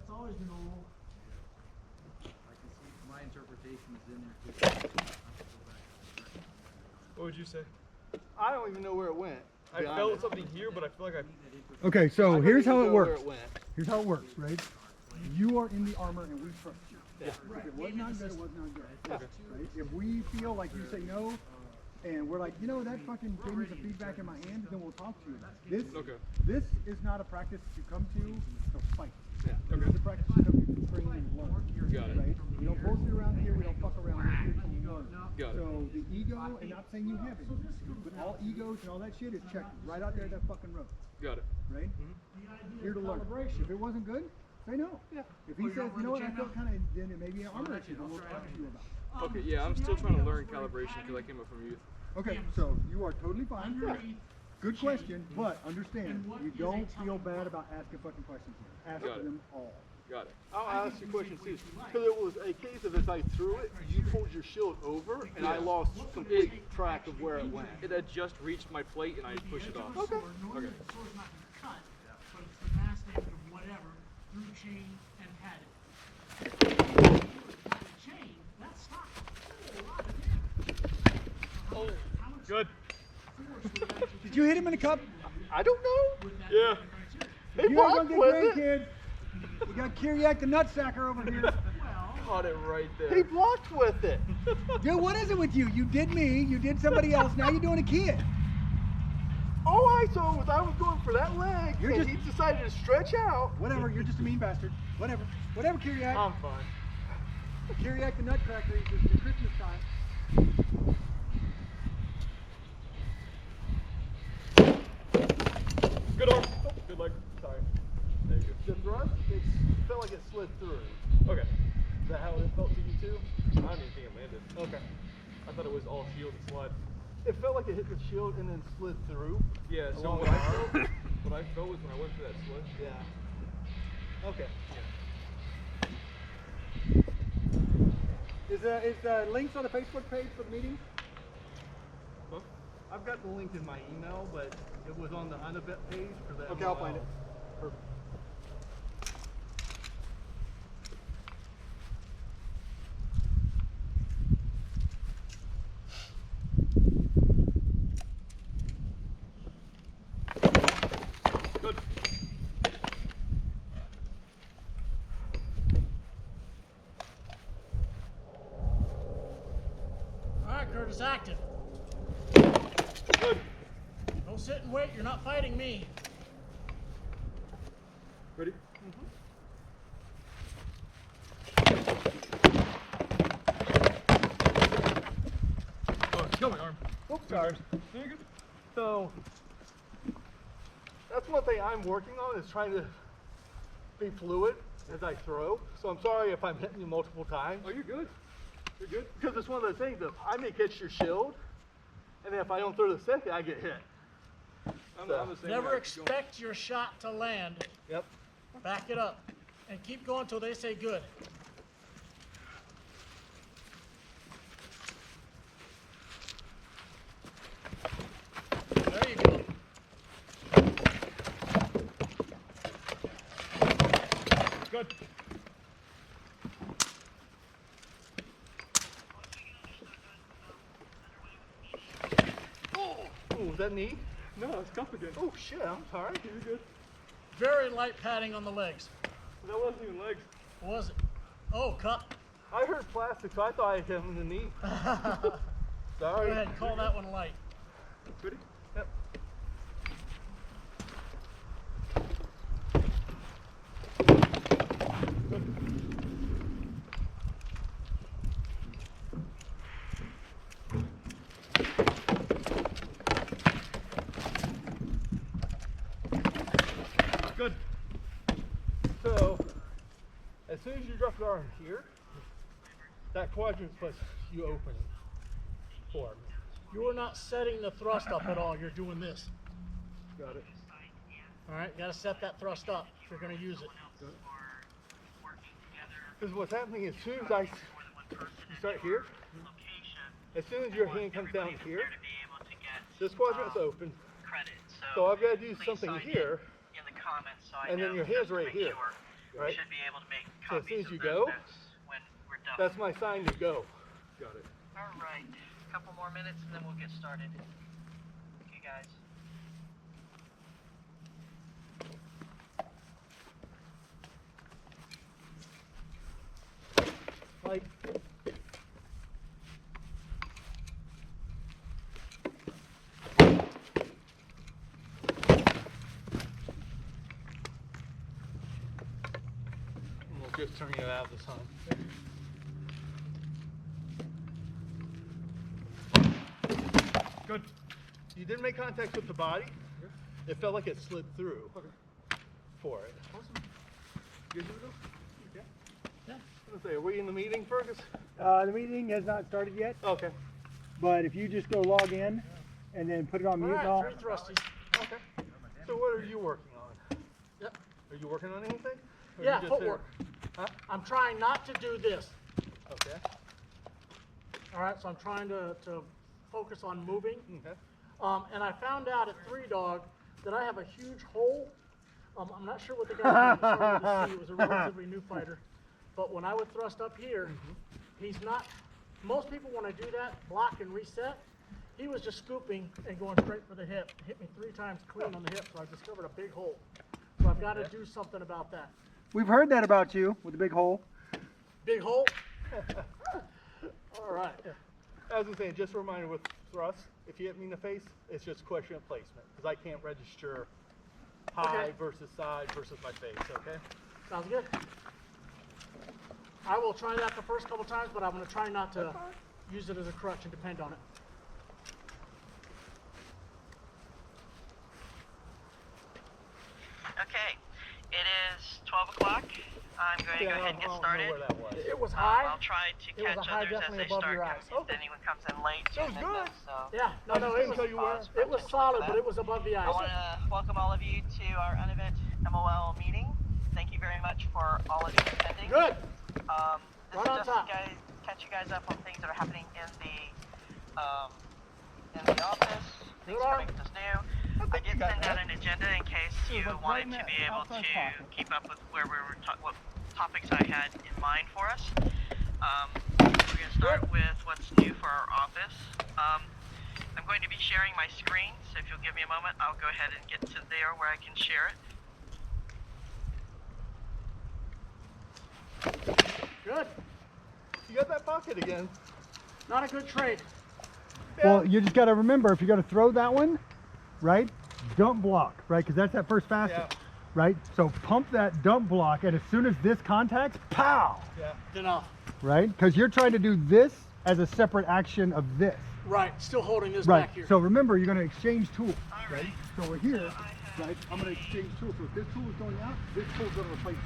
That's always been the rule. I can see my interpretation is in there too. What would you say? I don't even know where it went. I felt something here, but I feel like I. Okay, so here's how it works. Where it went. Here's how it works, right? You are in the armor and we trust you. Yeah. If it was not good, it was not good. Right? If we feel like you say no, and we're like, you know, that fucking gave me some feedback in my hand, then we'll talk to you about it. This is not a practice you come to fight. Yeah. This is a practice you come to train and learn. Got it. Right? We don't bullshit around here, we don't fuck around, we're here to learn. Got it. So the ego, and not saying you have it, but all egos and all that shit is checked right out there at that fucking road. Got it. Right? Here to learn. If it wasn't good, say no. Yeah. If he says, you know what, I felt kind of, then it may be an armor issue, then we'll talk to you about it. Okay, yeah, I'm still trying to learn calibration because I came up from youth. Okay, so you are totally fine. Good question, but understand, you don't feel bad about asking fucking questions here. Ask Got it. them all. Got it. I'll ask you a question too. Because it was a case of if I threw it, you pulled your shield over, and I lost complete track of where it went. It had just reached my plate and I pushed it off. Okay. Okay. The sword's not going to cut, but it's the mass damage of whatever through chain and had it. The chain, that stopped a lot of damage. Oh, good. Did you hit him in the cup? I don't know. Yeah. He You're gonna blocked get with great, it. kid. We got Kiriak the nutsacker over here. Caught it right He there. blocked with it. Dude, what is it with you? You did me, you did somebody else, now you're doing a kid. All I saw was I was going for that leg, You're and just- he decided to stretch out. Whatever, you're just a mean bastard. Whatever. Whatever, Kiriak. I'm fine. Kiriak the nutcracker is the Christmas time. Good arm. Oh, good leg. Sorry. There you The thrust, it felt like it slid through. go. Okay. Is that how it felt to you too? I don't even think it landed. Okay. I thought it was all shield and slide. It felt like it hit the shield and then slid through. Yeah, so Along what the I arm? felt, what I felt was when I went through that slip. Yeah. Okay. Is the links on the Facebook page for the meeting? Huh? I've got the link in my email, but it was on the Unibet page for the Okay, I'll MLL. find it. Perfect. Good. All right, Curtis, active. Good. Don't sit and wait. You're not fighting me. Ready? Oh, kill my arm. Oops, sorry. You're good. So that's one thing I'm working on is trying to be fluid as I throw. So I'm sorry if I'm hitting you multiple times. Oh, you're good. You're good. Because it's one of those things that I may catch your shield, and then if I don't throw the second, I get hit. I'm the same Never guy. expect your shot to land. Yep. Back it up. And keep going until they say good. There you go. Good. Oh, was that knee? No, it's cup again. Oh shit, I'm sorry. You're good. Very light padding on the legs. That wasn't even legs. What was it? Oh, cup. I heard plastic, so I thought I hit him in the knee. Go Sorry. ahead, call that one light. Ready? Yep. Good. So, as soon as you drop your arm here, that quadrant's plus you open for me. You're not setting the thrust up at all. You're doing this. Got it. All right, got to set that thrust up if you're going to use it. Because what's happening as soon as you start here, as soon as your hand comes down here, this quadrant's open. So I've got to do something here, and then your hand's right here. right? should be able to make So as copies soon as of you those go, notes when we're done. That's my sign to go. Got it. All right, a couple more minutes and then we'll get started. Okay, guys. Like, we'll just turn it out this time. Good. You didn't make contact with the body. It felt like it slid through. For it. Awesome. You good to go? Yeah. Yeah. I was gonna say, are we in the meeting, Fergus? The meeting has not started yet, Okay. but if you just go log in and then put it on mute, Alright, I'll- three thrusties. Okay. So what are you working on? Yep. Are you working on anything? Or Yeah, you just footwork. Huh? I'm trying not to do this. Okay. All right, so I'm trying to focus on moving. Okay. And I found out at Three Dog that I have a huge hole. I'm not sure what the guy was to see. It was a relatively new fighter. But when I would thrust up here, he's not, most people when I do that, block and reset. He was just scooping and going straight for the hip. Hit me 3 times clean on the hip, so I discovered a big hole. So I've got to do something about that. We've heard that about you with the big hole. Big hole? All right. As I'm saying, just a reminder with thrust, if you hit me in the face, it's just a question of placement. Because I can't register high Okay. versus side versus my face, okay? Sounds good. I will try that the first couple times, but I'm going to try not to use it as a crutch and depend on it. Okay, it is 12 o'clock. I'm going to go ahead and get I don't started. know where that was. It was high. I'll try to It was catch a high others as definitely they above start your coming. eyes. If anyone comes in late, That was then good. so. Yeah, no, I no, just it didn't tell you where. was, it was solid, but it was above the I eyes. want to welcome all of you to our Unevent MOL meeting. Thank you very much for all of you attending. Good. This Right is on just top. to catch you guys up on things that are happening in the office, things Good on. coming just new. I did send out an agenda in case you wanted to be able to keep up with where we were what topics I had in mind for us. We're going to start with what's new for our office. I'm going to be sharing my screen, so if you'll give me a moment, I'll go ahead and get to there where I can share it. Good. You got that pocket again. Not a good trade. Well, you just got to remember, if you're going to throw that one, right, dump block, right, because that's that first facet, Yeah. right? So pump that dump block, and as soon as this contacts, pow, Yeah. Enough. right? Because you're trying to do this as a separate action of this, Right, still holding this right? back here. So remember, you're going to exchange tools, All right? right. So we're here, right? I'm going to exchange tools. So if this tool is going out, this tool's going to replace it.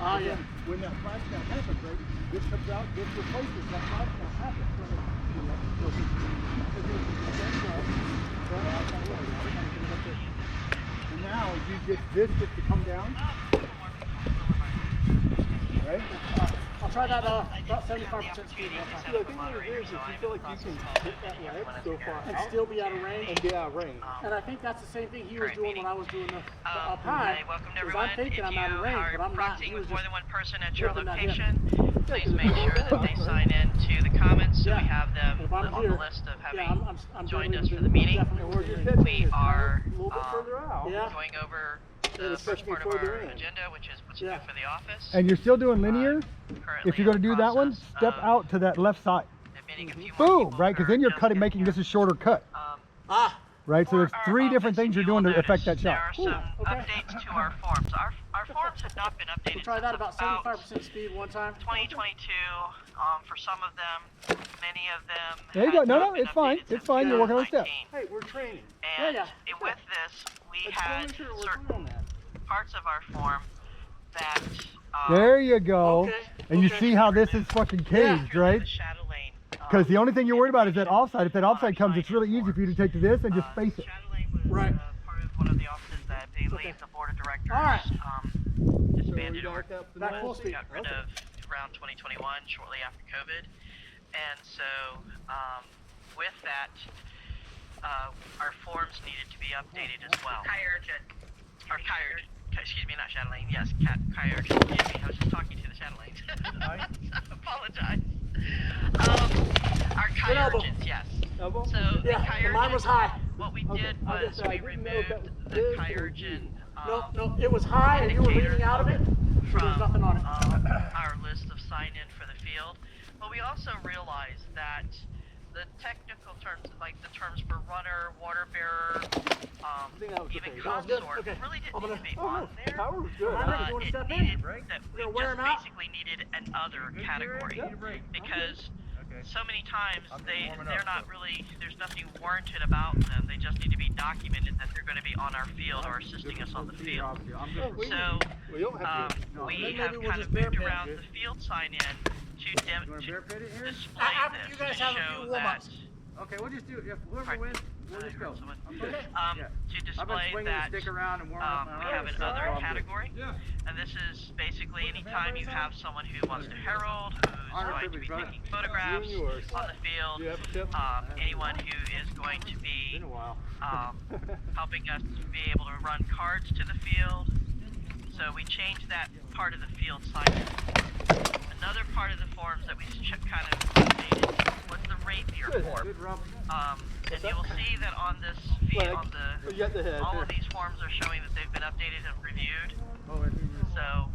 Ah, And yeah. then when that flash snap happens, right, this comes out, this replaces that flash snap happens. So it's- so it's- so it's- and now you get this gets to come down, right? I'll try that about 75% speed. Yeah, I think what it is you feel like you can hit that leg so far And out still be out of range. and be out of range. And I think that's the same thing he was doing when I was doing the up Hi, high. welcome to Is everyone. I'm thinking If I'm you out of range, are but I'm not. He proxying was with more just than one person at your whipping that hip. location, please make sure that they sign in to the comments so we Yeah. have them If I'm on here, the list of having yeah, I'm joined us definitely for the meeting. definitely Where you're within catching We is are a little bit further out. Yeah. going over Yeah, the it's first supposed to part be of our further in. agenda, which is what's Yeah. new for the office. And you're still doing linear. Currently If you're going to in do the that one, process step of out to that left side. admitting a few more Boom, people right? who Because are then you're just cutting, getting making this here. a shorter cut, Ah, right? So For there's our 3 different office, things you're you will doing to affect notice that shot. There are some okay. updates to our forms. Our forms had not been updated we'll try that since about 75% speed one time. 2022. For some of them, many of them. There you had go. No, not no, been it's fine. updated It's since fine. You're working on steps. 2019. Hey, we're training. And Yeah. with this, we Let's go had make sure we're certain clear on that. parts of our form that. There you go. Okay, And you okay. see how this is fucking caged, purely right? The shadow lane. Because the only thing you're worried about is that offside. If that offside comes, it's really easy for you to take to this and just face it. Shadow lane was Right. part of one of the offices that I believe Okay. the board of directors All right. disbanded So or you got Back full speed. got rid of around 2021, shortly after COVID. And so with that, our forms needed to be updated as well. Our excuse me, not Chatelaine. Yes, Kyurge. Excuse me, I was just talking to the Chatelaines. Apologize. Our Kyurgens, yes. Elbow? So Yeah, the Kyurgen, mine was high. What we did I was just- I we didn't know removed if that was the big or Kyurgen No, it was high and you were indicator leaning out of it. from There's nothing on it. our list of sign-in for the field. But we also realized that the technical terms, like the terms for runner, water bearer, think that was even okay. That was good? consort, Okay. really didn't I'm need gonna- to be Oh, on no. there. Power was good. Alright. You wanna It step in? needed Break? that we You're gonna wear just 'em out? basically needed an other category Need a break. because Okay. so many times I'm just warming they're up, not so. really, there's nothing warranted about them. They just need to be documented that they're going to be on our field or assisting us on the field. I'm good for So Well, you don't have to. No, we then have maybe we'll kind just of moved bear pit around it. the field sign-in to You wanna bear pit it here? display After this you guys to have a show few that. warm-ups. Okay, we'll just do, if whoever Pardon? wins, we'll I just heard go. someone. I'm good. Okay. Yeah. To I've been display swinging that to stick around and warm up. we have an other category, Yeah. and this is basically anytime you have someone who wants to herald, who's Honor going to be privilege, brother. taking photographs You and yours. on the field, Do you have a tip? anyone who is going to be Been a while. helping us to be able to run cards to the field. So we changed that part of the field sign-in. Another part of the forms that we kind of updated was the rapier Good. form. Good, Rob. And you will see that on this Leg. on You got the head. all of these forms are showing that they've been updated and reviewed. Oh, that's So,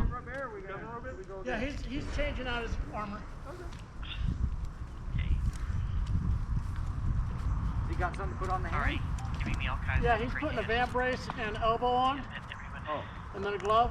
Rub air, we got we go Yeah, again. he's changing out his armor. okay, You got something to put on the sorry, hand? giving me all kinds Yeah, of he's free putting a hands. vamp brace and elbow on, And everyone. Oh. and then a glove.